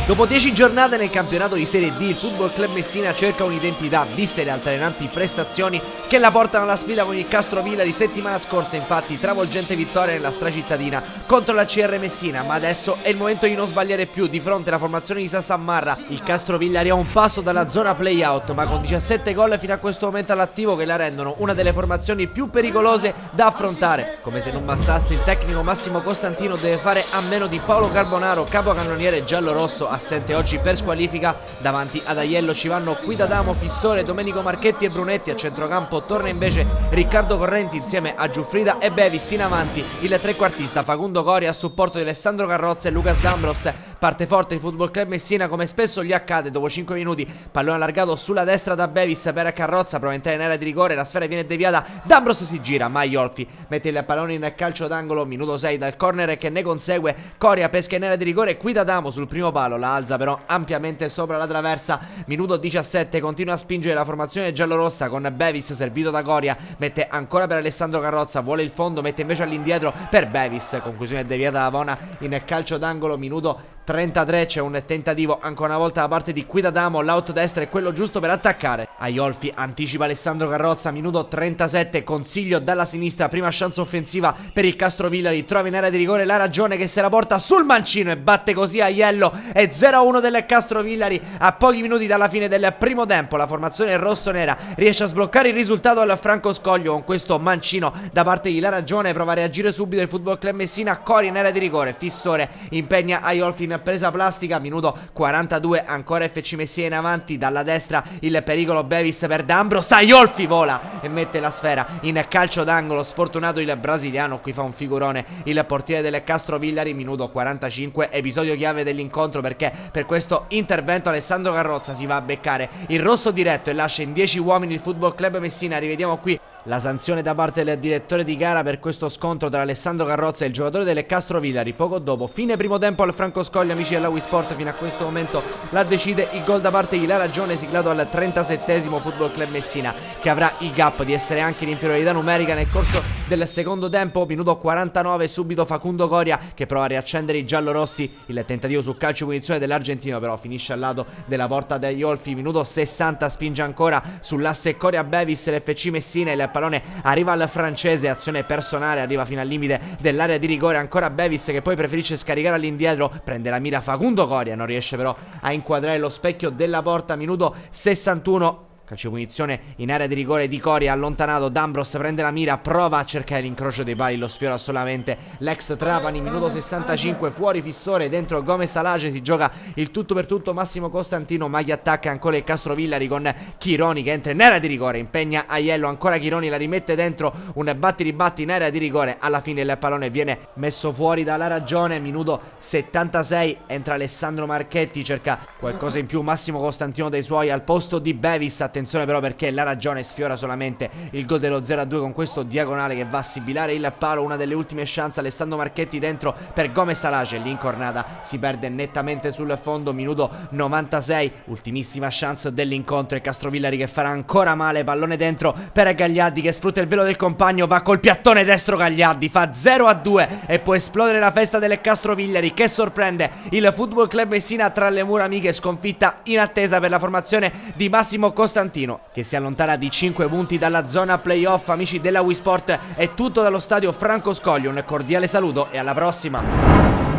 Dopo 10 giornate nel campionato di Serie D, il Football Club Messina cerca un'identità, viste le altalenanti prestazioni che la portano alla sfida con il Castrovillari settimana scorsa. Infatti travolgente vittoria nella stracittadina contro la CR Messina, ma adesso è il momento di non sbagliare più. Di fronte alla formazione di Sassammarra, il Castrovillari è a un passo dalla zona play-out, ma con 17 gol fino a questo momento all'attivo che la rendono una delle formazioni più pericolose da affrontare. Come se non bastasse, il tecnico Massimo Costantino deve fare a meno di Paolo Carbonaro, capocannoniere giallorosso, assente oggi per squalifica. Davanti ad Aiello ci vanno Quidadamo, Fissore, Domenico Marchetti e Brunetti. A centrocampo torna invece Riccardo Correnti insieme a Giuffrida e Bevis. In avanti il trequartista Facundo Coria a supporto di Alessandro Carrozza e Lucas D'Ambros. Parte forte il Football Club Messina, come spesso gli accade. Dopo 5 minuti pallone allargato sulla destra da Bevis per Carrozza, prova a entrare in area di rigore, la sfera viene deviata, D'Ambros si gira ma Iolfi mette il pallone in calcio d'angolo. Minuto 6 dal corner che ne consegue, Coria pesca in area di rigore, Quidadamo sul primo palo, la alza però ampiamente sopra la traversa. Minuto 17, continua a spingere la formazione giallorossa con Bevis servito da Coria, mette ancora per Alessandro Carrozza, vuole il fondo, mette invece all'indietro per Bevis, conclusione deviata da Vona in calcio d'angolo. Minuto 33, c'è un tentativo ancora una volta da parte di Quidadamo, l'out destra è quello giusto per attaccare. Aiolfi anticipa Alessandro Carrozza. Minuto 37, consiglio dalla sinistra, prima chance offensiva per il Castrovillari, trova in area di rigore la Ragione che se la porta sul mancino e batte così Aiello. È 0-1 del Castrovillari a pochi minuti dalla fine del primo tempo. La formazione rossonera riesce a sbloccare il risultato al Franco Scoglio con questo mancino da parte di La Ragione. Prova a reagire subito il Football Club Messina, Cori in area di rigore, Fissore impegna Aiolfi in presa plastica. Minuto 42, ancora FC Messina in avanti, dalla destra il pericolo Bevis per D'Ambros, Aiolfi vola e mette la sfera in calcio d'angolo. Sfortunato il brasiliano, qui fa un figurone il portiere del Castrovillari. Minuto 45, episodio chiave dell'incontro, perché per questo intervento Alessandro Carrozza si va a beccare il rosso diretto e lascia in 10 uomini il Football Club Messina. Rivediamo qui la sanzione da parte del direttore di gara per questo scontro tra Alessandro Carrozza e il giocatore del Castrovillari. Poco dopo, fine primo tempo al Franco Scoglio, amici della Wisport. Fino a questo momento la decide il gol da parte di La Ragione, siglato al 37esimo. Football Club Messina che avrà il gap di essere anche in inferiorità numerica nel corso del secondo tempo. Minuto 49, subito Facundo Coria che prova a riaccendere i giallorossi, il tentativo su calcio punizione dell'argentino però finisce al lato della porta degli Olfi. Minuto 60, spinge ancora sull'asse Coria Bevis l'FC Messina, il pallone arriva al francese, azione personale, arriva fino al limite dell'area di rigore, ancora Bevis che poi preferisce scaricare all'indietro, prende la mira Facundo Coria, non riesce però a inquadrare lo specchio della porta. Minuto 61, calcio punizione in area di rigore di Coria, allontanato, D'Ambros prende la mira, prova a cercare l'incrocio dei pali, lo sfiora solamente l'ex Trapani. Minuto 65, fuori Fissore, dentro Gomez Alace, si gioca il tutto per tutto Massimo Costantino, ma chi attacca ancora il Castrovillari con Chironi che entra in area di rigore, impegna Aiello, ancora Chironi, la rimette dentro, un batti-ribatti in area di rigore, alla fine il pallone viene messo fuori dalla Ragione. Minuto 76, entra Alessandro Marchetti, cerca qualcosa in più Massimo Costantino dei suoi al posto di Bevis. Attenzione però perché La Ragione sfiora solamente il gol dello 0-2 con questo diagonale che va a sibilare il palo, una delle ultime chance. Alessandro Marchetti dentro per Gomez Alace, l'incornata si perde nettamente sul fondo. Minuto 96, ultimissima chance dell'incontro, e Castrovillari che farà ancora male, pallone dentro per Gagliardi che sfrutta il velo del compagno, va col piattone destro Gagliardi, fa 0-2 e può esplodere la festa delle Castrovillari che sorprende il Football Club Messina tra le mura amiche. Sconfitta inattesa per la formazione di Massimo Costantino che si allontana di 5 punti dalla zona playoff. Amici della Wisport, è tutto dallo stadio Franco Scoglio, un cordiale saluto e alla prossima.